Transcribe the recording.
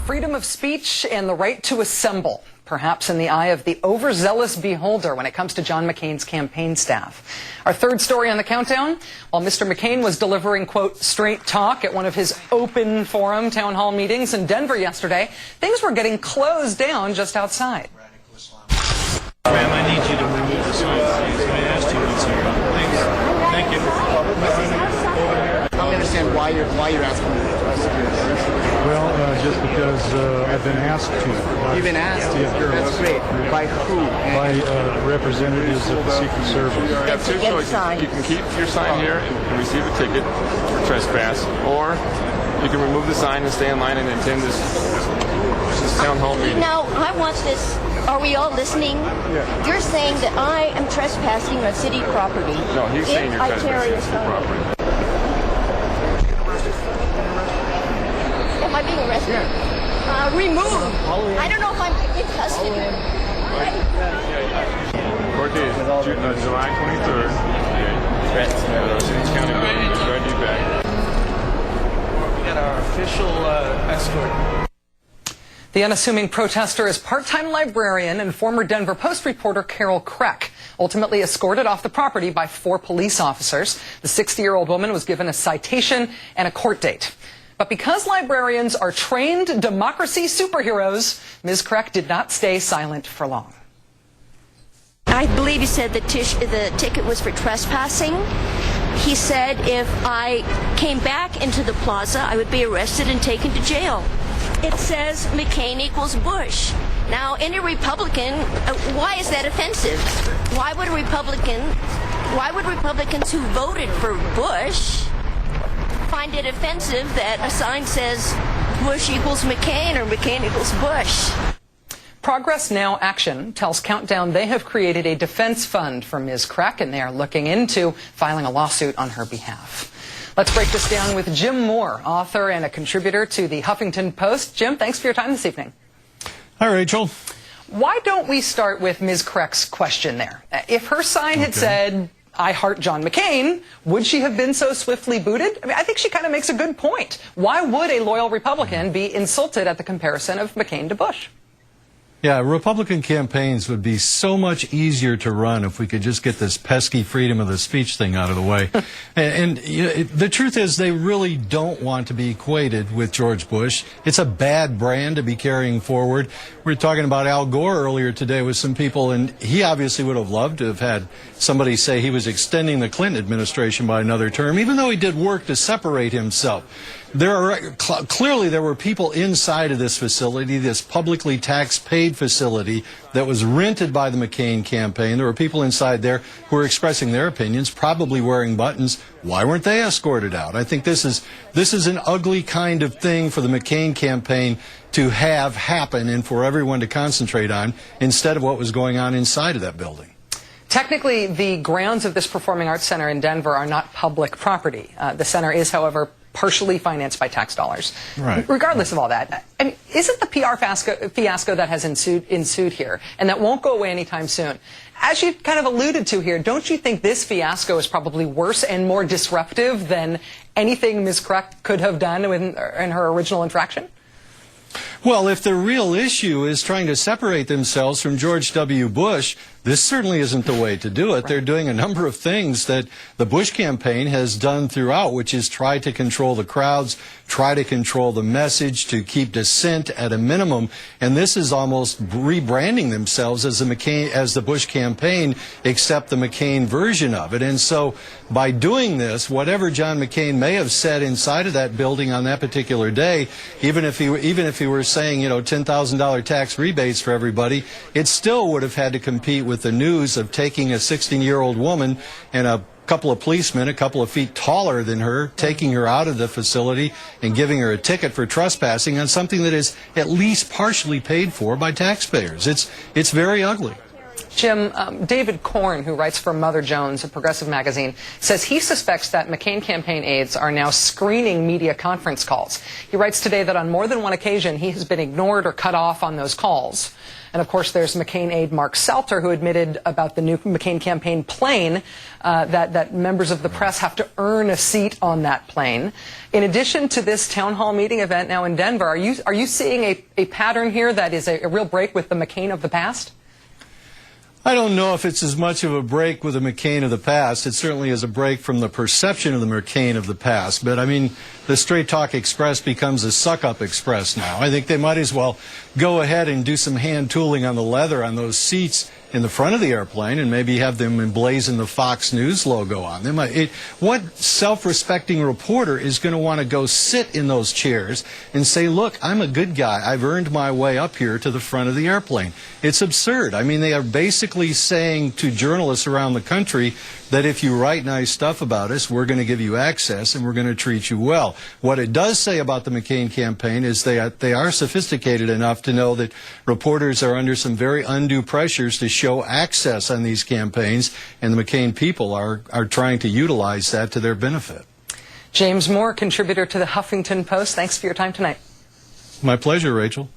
Freedom of speech and the right to assemble, perhaps in the eye of the overzealous beholder when it comes to John McCain's campaign staff. Our third story on the countdown, while Mr. McCain was delivering, quote, straight talk at one of his open forum town hall meetings in Denver yesterday, things were getting closed down just outside. Ma'am, I need you to remove the sign, please. I asked you once here. Thanks. Thank you. I don't understand why you're asking me to address it. Well, just because I've been asked to. You've been asked to? Yeah. That's great. By who? By representatives of the Secret Service. You have two choices. You can keep your sign here and receive a ticket for trespass, or you can remove the sign and stay in line and attend this town hall meeting. Now, I want this. Are we all listening? Yeah. You're saying that I am trespassing on city property. No, he's saying you're trespassing on city property. Am I being arrested? Yeah. Removed. I don't know if I'm in custody. Court date is July 23rd. City's County Building. Just ready to be back. We got our official escort. The unassuming protester is part-time librarian and former Denver Post reporter Carol Kreck, ultimately escorted off the property by 4 police officers. The 60-year-old woman was given a citation and a court date. But because librarians are trained democracy superheroes, Ms. Kreck did not stay silent for long. I believe he said the ticket was for trespassing. He said if I came back into the plaza, I would be arrested and taken to jail. It says McCain equals Bush. Now, any Republican, why is that offensive? Why would Republicans who voted for Bush find it offensive that a sign says Bush equals McCain or McCain equals Bush? Progress Now Action tells Countdown they have created a defense fund for Ms. Kreck, and they are looking into filing a lawsuit on her behalf. Let's break this down with Jim Moore, author and a contributor to the Huffington Post. Jim, thanks for your time this evening. Hi, Rachel. Why don't we start with Ms. Kreck's question there? If her sign had said, I heart John McCain, would she have been so swiftly booted? I mean, I think she kind of makes a good point. Why would a loyal Republican be insulted at the comparison of McCain to Bush? Yeah, Republican campaigns would be so much easier to run if we could just get this pesky freedom of the speech thing out of the way. and the truth is they really don't want to be equated with George Bush. It's a bad brand to be carrying forward. We were talking about Al Gore earlier today with some people, and he obviously would have loved to have had somebody say he was extending the Clinton administration by another term, even though he did work to separate himself. Clearly there were people inside of this facility, this publicly tax-paid facility that was rented by the McCain campaign. There were people inside there who were expressing their opinions, probably wearing buttons. Why weren't they escorted out? I think this is an ugly kind of thing for the McCain campaign to have happen and for everyone to concentrate on instead of what was going on inside of that building. Technically, the grounds of this Performing Arts Center in Denver are not public property. The center is, however, partially financed by tax dollars. Right. Regardless of all that, I mean, isn't the PR fiasco that has ensued here, and that won't go away anytime soon, as you kind of alluded to here, don't you think this fiasco is probably worse and more disruptive than anything Ms. Kreck could have done in her original infraction? Well, if the real issue is trying to separate themselves from George W. Bush, this certainly isn't the way to do it. Right. They're doing a number of things that the Bush campaign has done throughout, which is try to control the crowds, try to control the message, to keep dissent at a minimum. And this is almost rebranding themselves as the Bush campaign, except the McCain version of it. And so by doing this, whatever John McCain may have said inside of that building on that particular day, even if he were saying, you know, $10,000 tax rebates for everybody, it still would have had to compete with the news of taking a 16-year-old woman and a couple of policemen a couple of feet taller than her, taking her out of the facility and giving her a ticket for trespassing on something that is at least partially paid for by taxpayers. It's very ugly. Jim, David Korn, who writes for Mother Jones, a progressive magazine, says he suspects that McCain campaign aides are now screening media conference calls. He writes today that on more than one occasion he has been ignored or cut off on those calls. And of course, there's McCain aide Mark Salter, who admitted about the new McCain campaign plane that members of the press have to earn a seat on that plane. In addition to this town hall meeting event now in Denver, are you seeing a pattern here that is a real break with the McCain of the past? I don't know if it's as much of a break with the McCain of the past. It certainly is a break from the perception of the McCain of the past. But, I mean, the Straight Talk Express becomes a suck-up express now. I think they might as well go ahead and do some hand tooling on the leather on those seats in the front of the airplane and maybe have them emblazon the Fox News logo on them. What self-respecting reporter is going to want to go sit in those chairs and say, look, I'm a good guy. I've earned my way up here to the front of the airplane. It's absurd. I mean, they are basically saying to journalists around the country that if you write nice stuff about us, we're going to give you access and we're going to treat you well. What it does say about the McCain campaign is they are sophisticated enough to know that reporters are under some very undue pressures to show access on these campaigns, and the McCain people are trying to utilize that to their benefit. James Moore, contributor to the Huffington Post, thanks for your time tonight. My pleasure, Rachel.